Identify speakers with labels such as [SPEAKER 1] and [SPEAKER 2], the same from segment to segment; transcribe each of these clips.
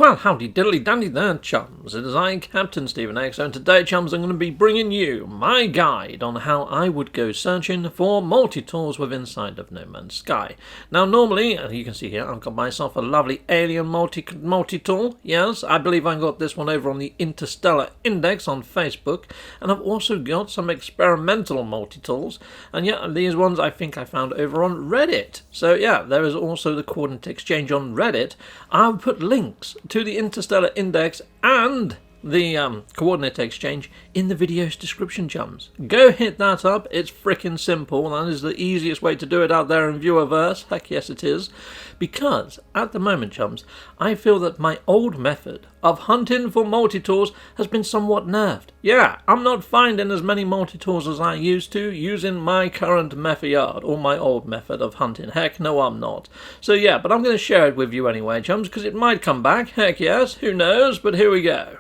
[SPEAKER 1] Well, howdy diddly dandy there, chums. It is I, Captain Stephen X, and today, chums, I'm going to be bringing you my guide on how I would go searching for multi-tools with inside of No Man's Sky. Now, normally, as you can see here, I've got myself a lovely alien multi-tool. Yes, I believe I got this one over on the Interstellar Index on Facebook, and I've also got some experimental multi-tools, and yeah, these ones I think I found over on Reddit. So yeah, there is also the Coordinate Exchange on Reddit. I'll put links to the Interstellar Index and the Coordinate Exchange in the video's description, chums. Go hit that up. It's freaking simple. That is the easiest way to do it out there in Viewerverse. Heck yes it is. Because at the moment, chums, I feel that my old method of hunting for multi-tools has been somewhat nerfed. Yeah, I'm not finding as many multi-tools as I used to using my current method or my old method of hunting. Heck no, I'm not. So yeah, but I'm going to share it with you anyway, chums, because it might come back. Heck yes, who knows, but here we go.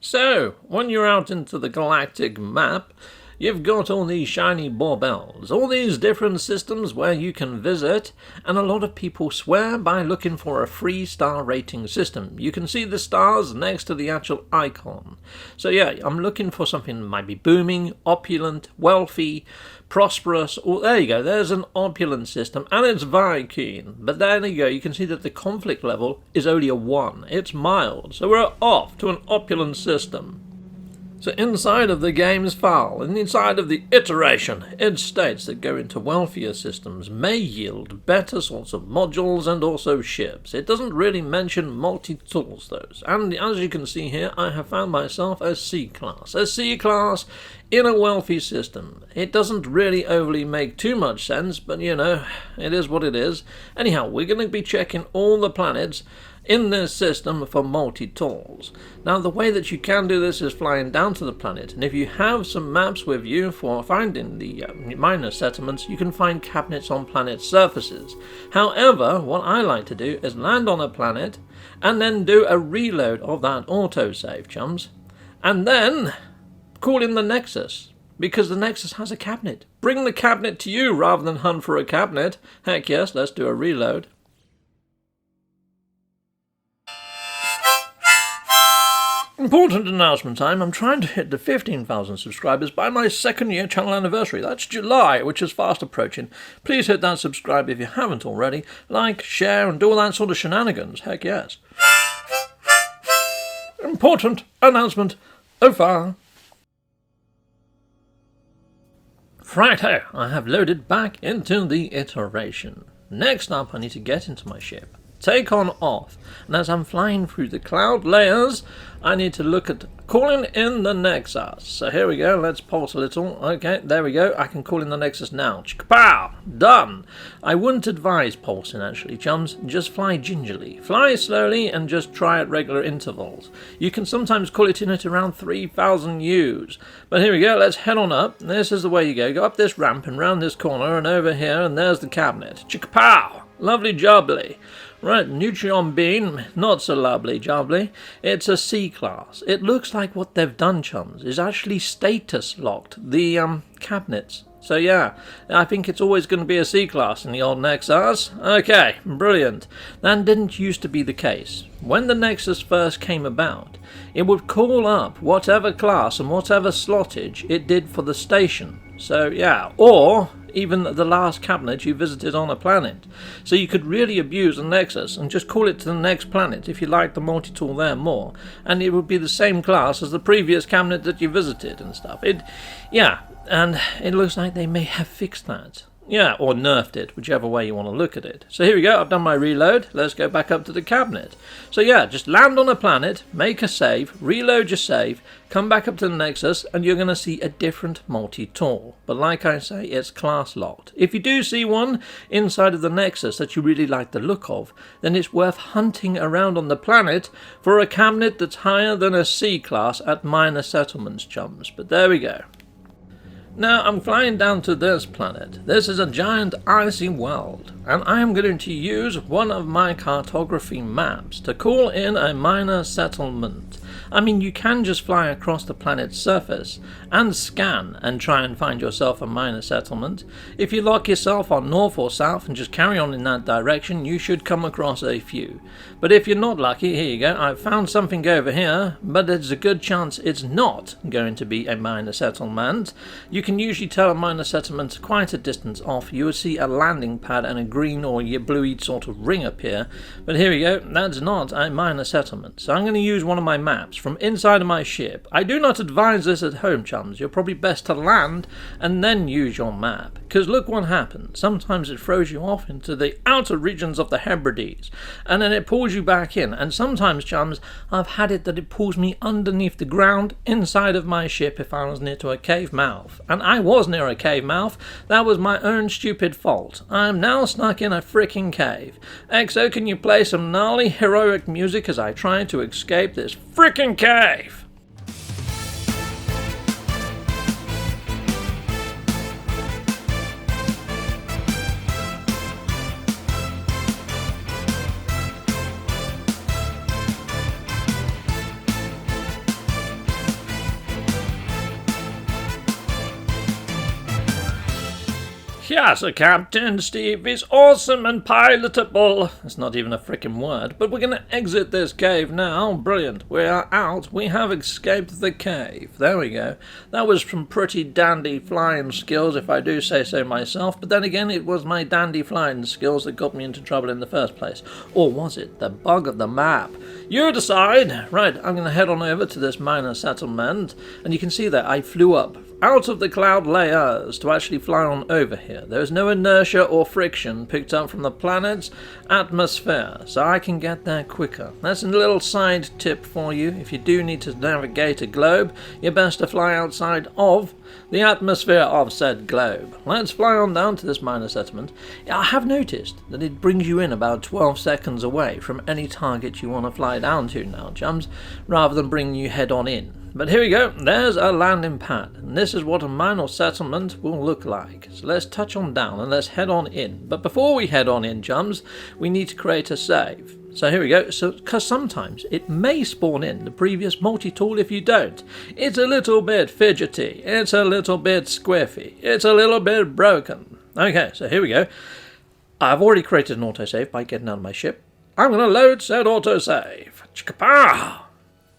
[SPEAKER 1] So, when you're out into the galactic map, you've got all these shiny baubles, all these different systems where you can visit, and a lot of people swear by looking for a 3-star rating system. You can see the stars next to the actual icon. So yeah, I'm looking for something that might be booming, opulent, wealthy, prosperous, or there you go, there's an opulent system, and it's very keen. But there you go, you can see that the conflict level is only a 1. It's mild, so we're off to an opulent system. So inside of the game's file, and inside of the iteration, it states that going to wealthier systems may yield better sorts of modules and also ships. It doesn't really mention multi-tools though. And as you can see here, I have found myself a C-class. A C-class in a wealthy system. It doesn't really overly make too much sense, but you know, it is what it is. Anyhow, we're going to be checking all the planets in this system for multi-tools. Now the way that you can do this is flying down to the planet, and if you have some maps with you for finding the minor settlements, you can find cabinets on planet surfaces. However, what I like to do is land on a planet and then do a reload of that autosave, chums, and then call in the Nexus, because the Nexus has a cabinet. Bring the cabinet to you rather than hunt for a cabinet. Heck yes, let's do a reload. Important announcement time, I'm trying to hit the 15,000 subscribers by my 2nd year channel anniversary. That's July, which is fast approaching. Please hit that subscribe if you haven't already. Like, share, and do all that sort of shenanigans. Heck yes. Important announcement over. Righto, I have loaded back into the iteration. Next up, I need to get into my ship, take on off, and as I'm flying through the cloud layers, I need to look at calling in the Nexus. So here we go, let's pulse a little. Okay, there we go, I can call in the Nexus now. Pow! Done! I wouldn't advise pulsing actually, chums. Just fly gingerly. Fly slowly and just try at regular intervals. You can sometimes call it in at around 3,000 U's. But here we go, let's head on up. This is the way you go. Go up this ramp and round this corner and over here, and there's the cabinet. Pow! Lovely jubbly. Right, Neutron Beam, not so lovely jubbly. It's a C-class. It looks like what they've done, chums, is actually status locked the cabinets. So yeah, I think it's always going to be a C-class in the old Nexus. Okay, brilliant. That didn't used to be the case. When the Nexus first came about, it would call up whatever class and whatever slottage it did for the station. So yeah, or even the last cabinet you visited on a planet. So you could really abuse a Nexus and just call it to the next planet if you liked the multi-tool there more, and it would be the same class as the previous cabinet that you visited and stuff. Yeah, and it looks like they may have fixed that. Yeah, or nerfed it, whichever way you want to look at it. So here we go, I've done my reload. Let's go back up to the cabinet. So yeah, just land on a planet, make a save, reload your save, come back up to the Nexus, and you're going to see a different multi-tool. But like I say, it's class locked. If you do see one inside of the Nexus that you really like the look of, then it's worth hunting around on the planet for a cabinet that's higher than a C-class at minor settlements, chums. But there we go. Now I'm flying down to this planet. This is a giant icy world, and I am going to use one of my cartography maps to call in a minor settlement. I mean, you can just fly across the planet's surface and scan and try and find yourself a minor settlement. If you lock yourself on north or south and just carry on in that direction, you should come across a few. But if you're not lucky, here you go, I've found something over here, but there's a good chance it's not going to be a minor settlement. You can usually tell a minor settlement quite a distance off. You will see a landing pad and a green or bluey sort of ring appear, but here we go, that's not a minor settlement. So I'm going to use one of my maps from inside of my ship. I do not advise this at home, chums. You're probably best to land and then use your map, because look what happens. Sometimes it throws you off into the outer regions of the Hebrides, and then it pulls you back in, and sometimes, chums, I've had it that it pulls me underneath the ground inside of my ship if I was near to a cave mouth, and I was near a cave mouth. That was my own stupid fault. I'm now stuck in a freaking cave. XO, can you play some gnarly heroic music as I try to escape this freaking cave? Yes, Captain Steve is awesome and pilotable. It's not even a freaking word, but we're going to exit this cave now. Brilliant. We are out. We have escaped the cave. There we go. That was some pretty dandy flying skills, if I do say so myself, but then again, it was my dandy flying skills that got me into trouble in the first place. Or was it the bug of the map? You decide. Right, I'm going to head on over to this minor settlement, and you can see that I flew up out of the cloud layers to actually fly on over here. There is no inertia or friction picked up from the planet's atmosphere, so I can get there quicker. That's a little side tip for you. If you do need to navigate a globe, you're best to fly outside of the atmosphere of said globe. Let's fly on down to this minor settlement. I have noticed that it brings you in about 12 seconds away from any target you want to fly down to now, chums, rather than bringing you head on in. But here we go, there's a landing pad, and this is what a minor settlement will look like. So let's touch on down and let's head on in. But before we head on in, chums, we need to create a save. So here we go, because sometimes it may spawn in the previous multi-tool if you don't. It's a little bit fidgety, it's a little bit squiffy, it's a little bit broken. Okay, so here we go. I've already created an autosave by getting out of my ship. I'm going to load said autosave. Chicka-pow!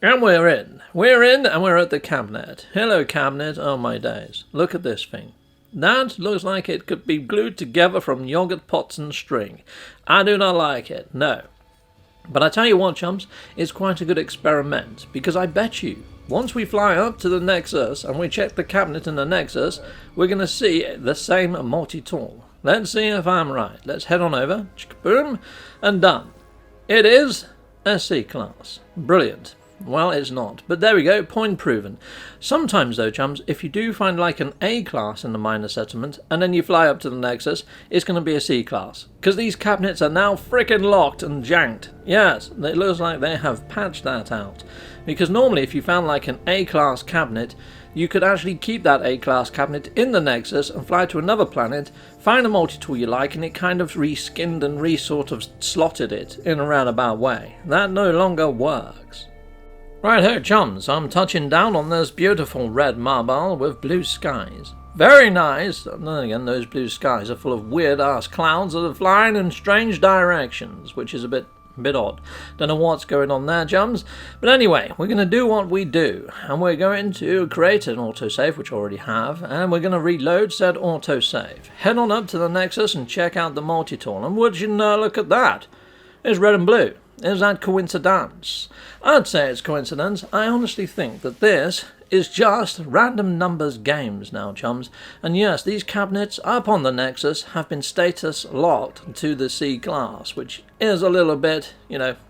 [SPEAKER 1] And we're in. We're in and we're at the cabinet. Hello, cabinet. Oh my days. Look at this thing. That looks like it could be glued together from yogurt pots and string. I do not like it. No. But I tell you what, chums, it's quite a good experiment, because I bet you, once we fly up to the Nexus and we check the cabinet in the Nexus, we're going to see the same multi-tool. Let's see if I'm right. Let's head on over. Boom. And done. It is a C-class. Brilliant. Well, it's not, but there we go, point proven. Sometimes though, chums, if you do find like an A class in the minor settlement, and then you fly up to the Nexus, it's going to be a C class. Because these cabinets are now frickin' locked and janked. Yes, it looks like they have patched that out. Because normally if you found like an A class cabinet, you could actually keep that A class cabinet in the Nexus and fly to another planet, find a multi-tool you like, and it kind of reskinned and sort of slotted it in a roundabout way. That no longer works. Right ho, chums, I'm touching down on this beautiful red marble with blue skies. Very nice. And then again, those blue skies are full of weird-ass clouds that are flying in strange directions, which is a bit odd. Don't know what's going on there, chums. But anyway, we're going to do what we do, and we're going to create an autosave, which I already have, and we're going to reload said autosave. Head on up to the Nexus and check out the multi-tool, and would you know, look at that. It's red and blue. Is that coincidence? I'd say it's coincidence. I honestly think that this is just random numbers games now, chums. And yes, these cabinets up on the Nexus have been status locked to the C class, which is a little bit,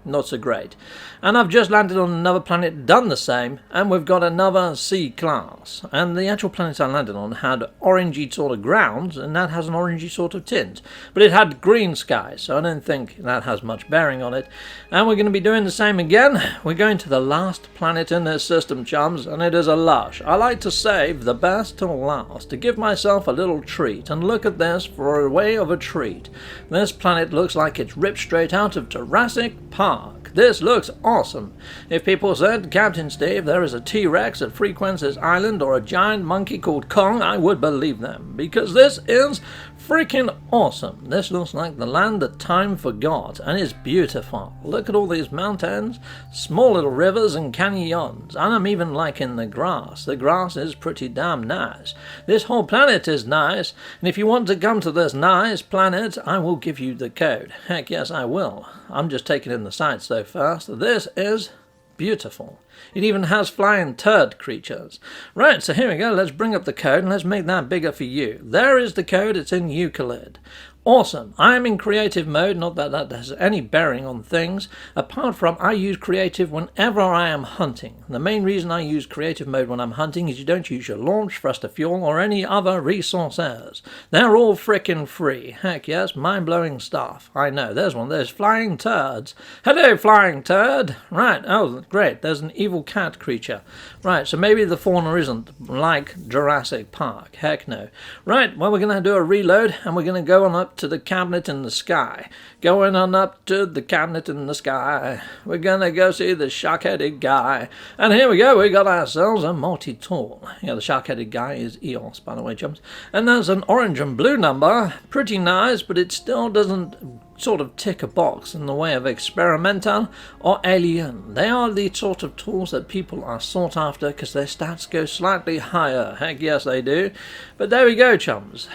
[SPEAKER 1] not so great. And I've just landed on another planet, done the same, and we've got another C class. And the actual planet I landed on had orangey sort of ground, and that has an orangey sort of tint. But it had green skies, so I don't think that has much bearing on it. And we're going to be doing the same again. We're going to the last planet in this system, chums, and it is a Lush. I like to save the best till last, to give myself a little treat. And look at this for a way of a treat. This planet looks like it's ripped straight straight out of Jurassic Park. This looks awesome. If people said, Captain Steve, there is a T-Rex at Frequences Island or a giant monkey called Kong, I would believe them, because this is freaking awesome. This looks like the land that time forgot, and it's beautiful. Look at all these mountains, small little rivers and canyons, and I'm even liking the grass. The grass is pretty damn nice. This whole planet is nice, and if you want to come to this nice planet, I will give you the code. Heck yes, I will. I'm just taking in the sights though first. This is beautiful. It even has flying turd creatures. Right, so here we go. Let's bring up the code and let's make that bigger for you. There is the code. It's in Euclid. Awesome. I am in creative mode, not that that has any bearing on things, apart from I use creative whenever I am hunting. The main reason I use creative mode when I'm hunting is you don't use your launch, thruster fuel, or any other resources. They're all frickin' free. Heck yes, mind-blowing stuff. I know, there's one. There's flying turds. Hello, flying turd. Right, oh, great. There's an evil cat creature. Right, so maybe the fauna isn't like Jurassic Park. Heck no. Right, well, we're going to do a reload, and we're going to go on up to the cabinet in the sky. Going on up to the cabinet in the sky. We're gonna go see the shark-headed guy. And here we go, we got ourselves a multi-tool. Yeah, the shark-headed guy is EOS, by the way, chums. And there's an orange and blue number. Pretty nice, but it still doesn't sort of tick a box in the way of experimental or alien. They are the sort of tools that people are sought after because their stats go slightly higher. Heck yes, they do. But there we go, chums.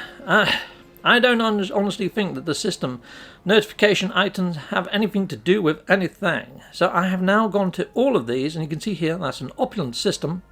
[SPEAKER 1] I don't honestly think that the system notification items have anything to do with anything. So I have now gone to all of these, and you can see here that's an opulent system.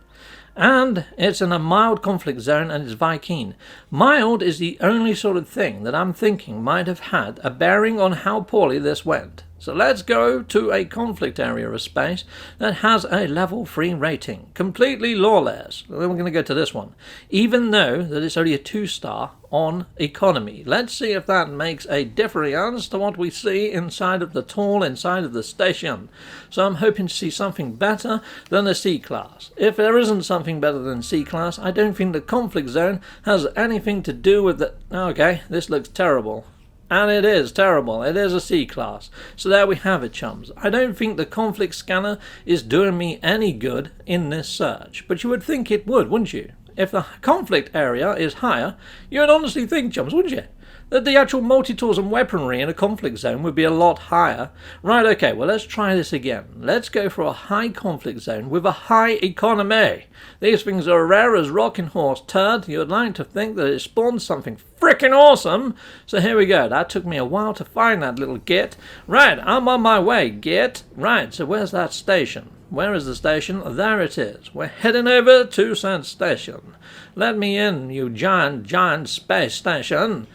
[SPEAKER 1] And it's in a mild conflict zone, and it's Viking. Mild is the only sort of thing that I'm thinking might have had a bearing on how poorly this went. So let's go to a conflict area of space that has a level 3 rating. Completely lawless. Then we're going to go to this one. Even though that it's only a 2-star on economy. Let's see if that makes a difference to what we see inside of the tool, inside of the station. So I'm hoping to see something better than a C-class. If there isn't something better than C-class, I don't think the conflict zone has anything to do with it. Okay, this looks terrible. And it is terrible. It is a C-class. So there we have it, chums. I don't think the conflict scanner is doing me any good in this search. But you would think it would, wouldn't you? If the conflict area is higher, you would honestly think, chums, wouldn't you? That the actual multi-tools and weaponry in a conflict zone would be a lot higher. Right, okay, well, let's try this again. Let's go for a high conflict zone with a high economy. These things are rare as rocking horse turd. You would like to think that it spawns something frickin' awesome. So here we go. That took me a while to find that little git. Right, I'm on my way, git. Right, so where's that station? Where is the station? There it is. We're heading over to said station. Let me in, you giant space station.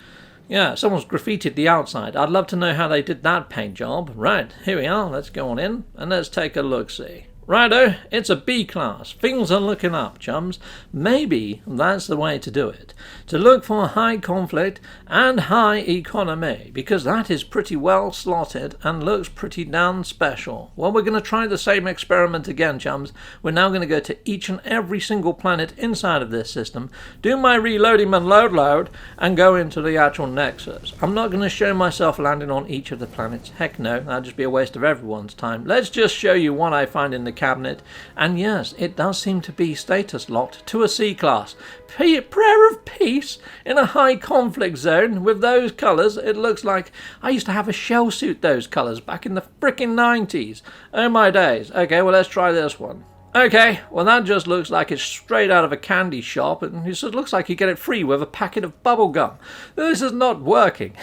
[SPEAKER 1] Yeah, someone's graffitied the outside. I'd love to know how they did that paint job. Right, here we are. Let's go on in and let's take a look-see. Righto, it's a B class. Things are looking up, chums. Maybe that's the way to do it. To look for high conflict and high economy, because that is pretty well slotted and looks pretty damn special. Well, we're going to try the same experiment again, chums. We're now going to go to each and every single planet inside of this system, do my reloading and load, and go into the actual Nexus. I'm not going to show myself landing on each of the planets. Heck no, that'd just be a waste of everyone's time. Let's just show you what I find in the cabinet, and yes, it does seem to be status locked to a C-class. Prayer of peace in a high conflict zone with those colours. It looks like I used to have a shell suit those colours back in the frickin' 90s. Oh my days. Okay, well, let's try this one. Okay, well, that just looks like it's straight out of a candy shop, and it just looks like you get it free with a packet of bubble gum. This is not working.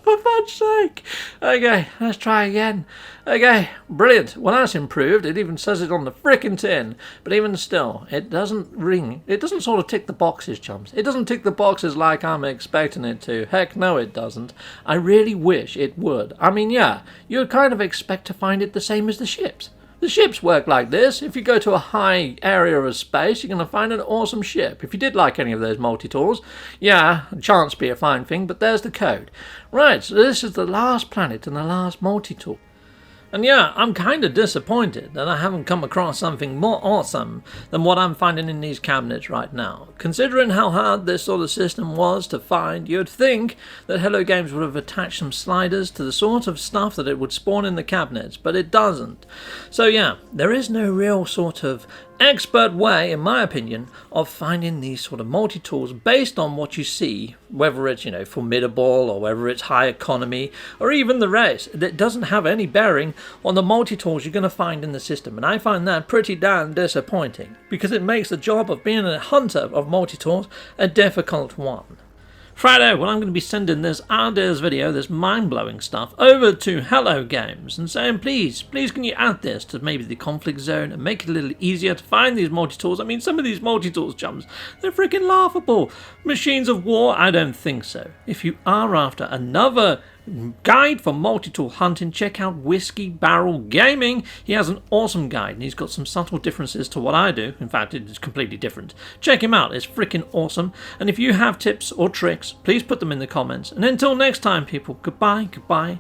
[SPEAKER 1] For fudge's sake. Okay, let's try again. Okay, brilliant. Well, that's improved. It even says it on the frickin' tin. But even still, it doesn't ring. It doesn't sort of tick the boxes, chums. It doesn't tick the boxes like I'm expecting it to. Heck no, it doesn't. I really wish it would. I mean, yeah, you'd kind of expect to find it the same as the ships. The ships work like this. If you go to a high area of space, you're going to find an awesome ship. If you did like any of those multi-tools, yeah, chance be a fine thing, but there's the code. Right, so this is the last planet and the last multi-tool. And yeah, I'm kind of disappointed that I haven't come across something more awesome than what I'm finding in these cabinets right now. Considering how hard this sort of system was to find, you'd think that Hello Games would have attached some sliders to the sort of stuff that it would spawn in the cabinets, but it doesn't. So yeah, there is no real sort of expert way, in my opinion, of finding these sort of multi-tools based on what you see, whether it's, formidable or whether it's high economy or even the rest. It doesn't have any bearing on the multi-tools you're going to find in the system, and I find that pretty damn disappointing because it makes the job of being a hunter of multi-tools a difficult one. Friday, well, I'm going to be sending this ideas video, this mind-blowing stuff, over to Hello Games and saying, please can you add this to maybe the conflict zone and make it a little easier to find these multi-tools. I mean, some of these multi-tools, chums, they're freaking laughable. Machines of War? I don't think so. If you are after another guide for multi-tool hunting, check out Whiskey Barrel Gaming. He has an awesome guide and he's got some subtle differences to what I do. In fact, it's completely different. Check him out, it's freaking awesome. And if you have tips or tricks, please put them in the comments. And until next time, people, goodbye,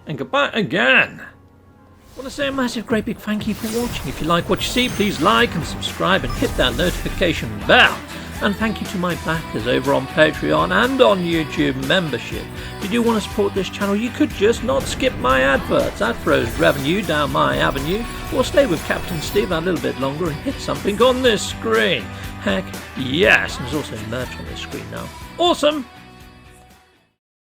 [SPEAKER 1] and goodbye again. I want to say a massive great big thank you for watching. If you like what you see, please like and subscribe and hit that notification bell. And thank you to my backers over on Patreon and on YouTube membership. If you do want to support this channel, you could just not skip my adverts. That throws revenue down my avenue. Or stay with Captain Steve a little bit longer and hit something on this screen. Heck yes, there's also merch on this screen now. Awesome!